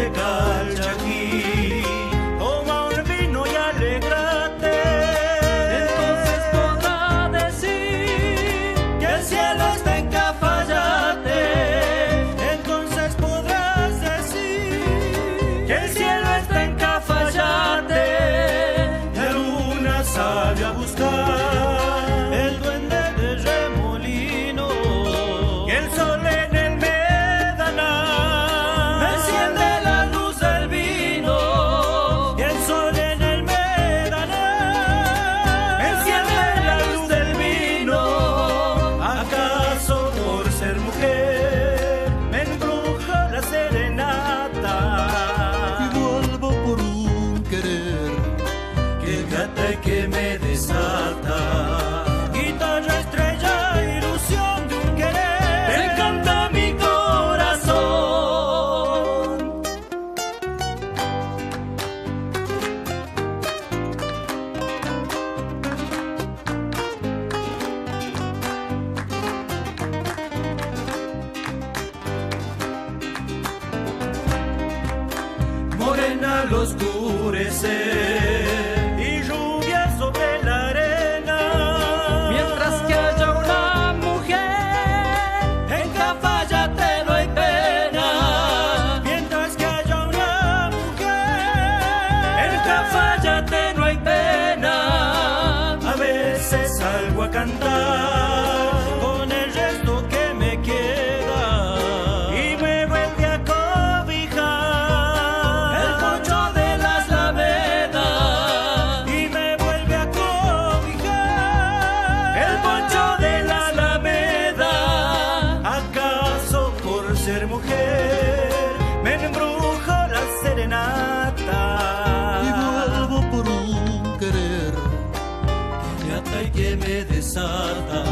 llega el Chaquí, toma un vino y alegrate. Entonces podrá decir Que el cielo está en Cafayate. Entonces podrás decir que el cielo está en Cafayate. la luna sale a buscar el duende de remolino y el sol en el Medaná Enciende la luz del vino. y el sol en el Medaná Enciende la luz del vino. ¿Acaso por ser mujer me embruja la serenata? Y vuelvo por un querer Que cata y que me desata. Guitarra, estrella, ilusión de un querer. Te canta mi corazón. Morena al oscurecer y lluvia sobre la arena. Mientras que haya una mujer, en Cafayate no hay pena. Mientras que haya una mujer En Cafayate no hay pena. a veces salgo a cantar con el resto que me queda y me vuelve a cobijar El poncho de las Alamedas. y me vuelve a cobijar El poncho de la Alameda. ¿Acaso por ser mujer me embrujo la serenata? y vuelvo por un querer Que ata y que me desata.